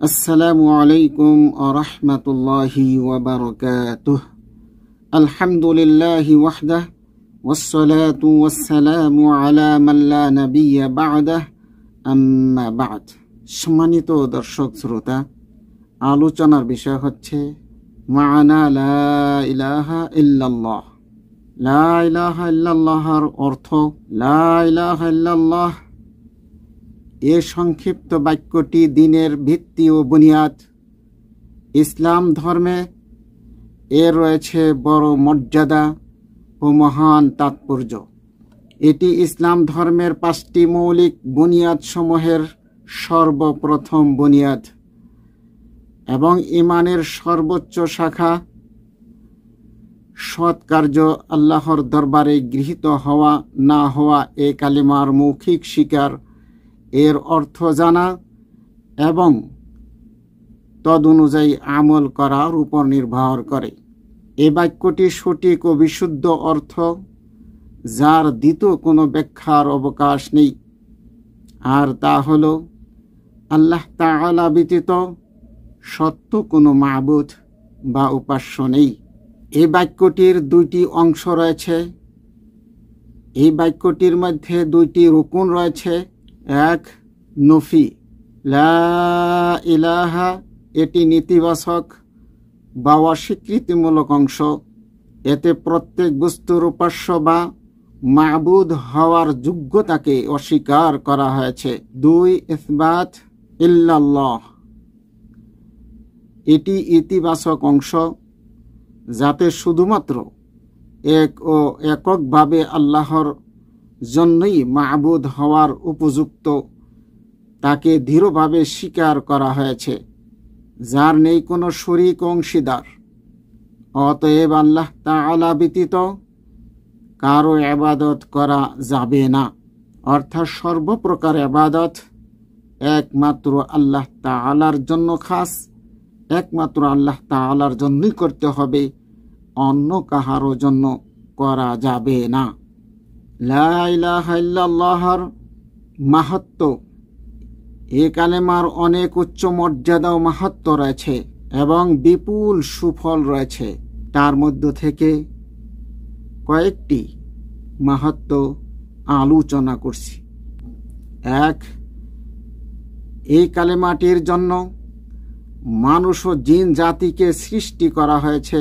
আসসালামু আলাইকুম ওয়া রাহমাতুল্লাহি ওয়া বারাকাতুহু। আলহামদুলিল্লাহি ওয়াহদাহ ওয়াসসালাতু ওয়াসসালামু আলা মান লা নাবিয়্যা বা'দাহ, আম্মা বা'দ। সম্মানিত দর্শক শ্রোতা, আলোচনার বিষয় হচ্ছে মা'না লা ইলাহা ইল্লাল্লাহ। লা ইলাহা ইল্লাল্লাহর অর্থ লা ইলাহা ইল্লাল্লাহ। এ সংক্ষিপ্ত বাক্যটি দ্বীনের ভিত্তি ও বুনিয়াদ। ইসলাম ধর্মে এর রয়েছে বড় মর্যাদা ও মহান তাৎপর্য। এটি ইসলাম ধর্মের 5টি মৌলিক বুনিয়াদ সমূহের সর্বপ্রথম বুনিয়াদ এবং ঈমানের সর্বোচ্চ শাখা। সৎ কার্য আল্লাহর দরবারে গৃহীত হওয়া না হওয়া এ কালিমার মৌখিক স্বীকার, এর অর্থ জানা এবং তদনুযায়ী আমল করার উপর নির্ভর করে। এ বাক্যটি সঠিক ও বিশুদ্ধ অর্থ, যার দ্বিতীয় কোনো ব্যাখ্যার অবকাশ নেই, আর তা হল আল্লাহ তাআলা ব্যতীত সত্য কোনো মাবুদ বা উপাস্য নেই। এই বাক্যটির 2টি অংশ রয়েছে। এই বাক্যটির মধ্যে 2টি রুকুন রয়েছে। এক, নফি লা ইলাহা, এটি নেতিবাচক বা অস্বীকৃতিমূলক অংশ। এতে প্রত্যেক বস্তুর উপাস্য বা মাবুদ হওয়ার যোগ্যতাকে অস্বীকার করা হয়েছে। 2, ইসবাত ইল্লাল্লাহ, এটি ইতিবাচক অংশ, যাতে শুধুমাত্র এক ও এককভাবে আল্লাহর জন্যই মাবুদ হওয়ার উপযুক্ত তাকে দৃঢ়ভাবে স্বীকার করা হয়েছে, যার নেই কোনো শরীক অংশীদার। অতএব আল্লাহ তাআলা ব্যতীত কারো ইবাদত করা যাবে না, অর্থাৎ সর্বপ্রকার ইবাদত একমাত্র আল্লাহ তাআলার জন্য খাস, একমাত্র আল্লাহ তাআলার জন্যই করতে হবে, অন্য কাহারও জন্য করা যাবে না। লা ইলাহা ইল্লাল্লাহর মাহাত্ম্য। এ কালেমার অনেক উচ্চ মর্যাদা ও মাহাত্ম্য রয়েছে এবং বিপুল সুফল রয়েছে। তার মধ্য থেকে কয়েকটি মাহাত্ম্য আলোচনা করছি। 1, এই কালেমাটির জন্য মানুষ ও জিন জাতিকে সৃষ্টি করা হয়েছে।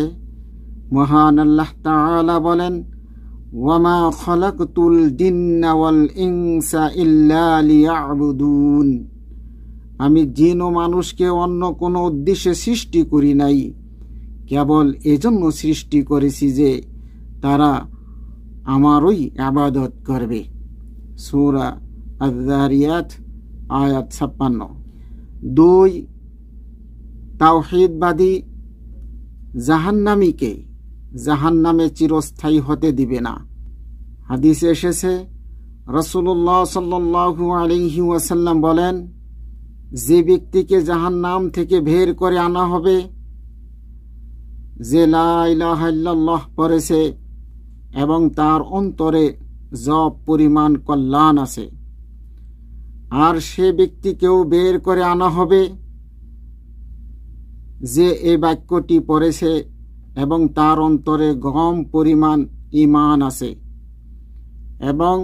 মহান আল্লাহ তাআলা বলেন, ওয়ামা খালাকতুল জিন্না ওয়াল ইনসা ইল্লা লিয়াবুদুন। আমি জিন ও মানুষকে অন্য কোনো উদ্দেশ্যে সৃষ্টি করি নাই, কেবল এজন্য সৃষ্টি করেছি যে তারা আমারই ইবাদত করবে। সূরা আয-যারিয়াত আয়াত 56। 2, তাওহীদবাদী জাহান্নামীকে জাহান্নামে চিরস্থায়ী হতে দিবে না। হাদিসে এসেছে, রাসূলুল্লাহ সাল্লাল্লাহু আলাইহি ওয়াসাল্লাম বলেন, যে ব্যক্তিকে জাহান্নাম থেকে বের করে আনা হবে, যে লা ইলাহা ইল্লাল্লাহ পড়েছে এবং তার অন্তরে যব পরিমাণ কল্যাণ আছে, আর সে ব্যক্তিকেও বের করে আনা হবে যে এই বাক্যটি পড়েছে এবং তার অন্তরে গম পরিমাণ ঈমান আছে, এবং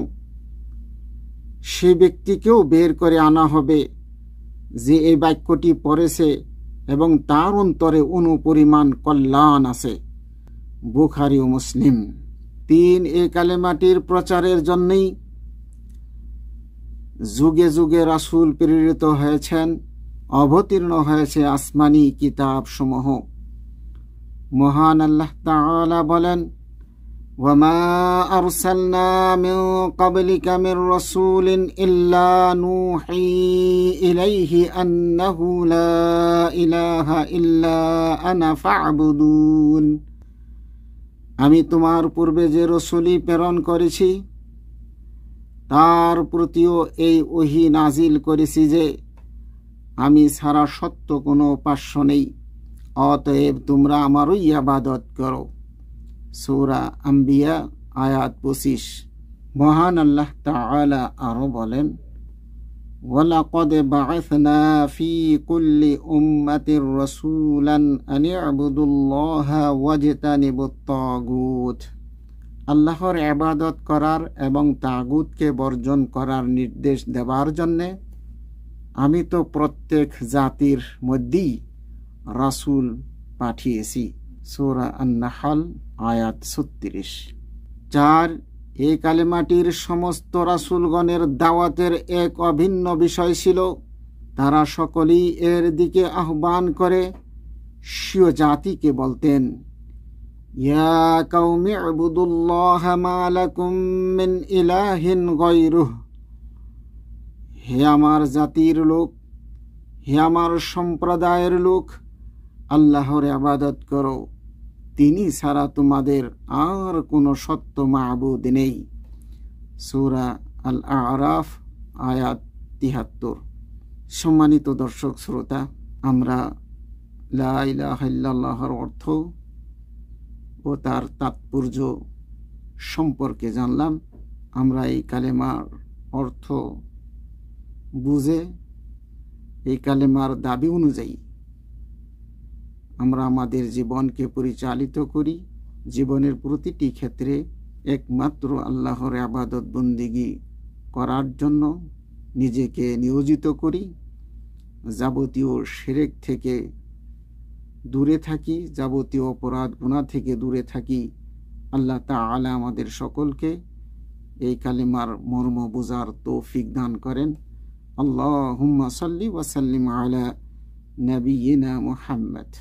সে ব্যক্তিকেও বের করে আনা হবে যে এই বাক্যটি পড়েছে এবং তার অন্তরে অনুপরিমাণ কল্যাণ আছে। বুখারী ও মুসলিম। 3, এই কালেমাটির প্রচারের জন্যই যুগে যুগে রাসূল প্রেরিত হয়েছেন, অবতীর্ণ হয়েছে আসমানি কিতাব সমূহ। মহান আল্লাহ তাআলা বলেন, ওয়ামা আরসালনা মিন ক্বাবলিকা মির রাসূলিন ইল্লা নূহি ইলাইহি আন্নাহু লা ইলাহা ইল্লা আনা ফা'বুদুন। আমি তোমার পূর্বে যে রাসূলই প্রেরণ করেছি তার প্রতিও এই ওহী নাজিল করেছি যে আমি ছাড়া সত্য কোনো উপাস্য নেই, অতএব তোমরা আমারই ইবাদত করো। সূরা আম্বিয়া আয়াত 25। মহান আল্লাহ তাআলা আরো বলেন, ওয়ালাকাদ বা'আসনা ফি কুল্লি উম্মাতির রাসূলান আন ই'বুদুল্লাহা ওয়াজতানিবুত তাগুত। আল্লাহর ইবাদত করার এবং তাগুতকে বর্জন করার নির্দেশ দেওয়ার জন্যে আমি তো প্রত্যেক জাতির মধ্যেই রাসূল পাঠিয়েছি। সূরা আন-নাহল আয়াত 36। 4, এই কালেমাটির সমস্ত রাসূলগণের দাওয়াতের এক অভিন্ন বিষয় ছিল তারা সকলেই এর দিকে আহ্বান করে স্বীয় জাতিকে বলতেন, ইয়া কওমি ইবুদুল্লাহা মা লাকুম মিন ইলাহিন গায়রুহ। হে আমার জাতির লোক, হে আমার সম্প্রদায়ের লোক, আল্লাহর ইবাদত করো, তিনি ছাড়া তোমাদের আর কোনো সত্য মাবুদ নেই। সূরা আল-আরাফ আয়াত 73। সম্মানিত দর্শক শ্রোতা, আমরা লা ইলাহা ইল্লাল্লাহর অর্থ ও তার তাৎপর্য সম্পর্কে জানলাম। আমরা এই কালেমার অর্থ বুঝে এই কালেমার দাবি অনুযায়ী আমরা আমাদের জীবনকে পরিচালিত করি। জীবনের প্রতিটি ক্ষেত্রে একমাত্র আল্লাহর ইবাদত বন্দেগী করার জন্য নিজেকে নিয়োজিত করি। যাবতীয় শিরক থেকে দূরে থাকি, যাবতীয় অপরাধ গুনাহ থেকে দূরে থাকি। আল্লাহ তাআলা আমাদের সকলকে এই কালেমার মর্ম বুঝার তৌফিক দান করেন। আল্লাহুম্মা সাল্লি ওয়া সাল্লিম আলা নবিয়িনা মুহাম্মদ।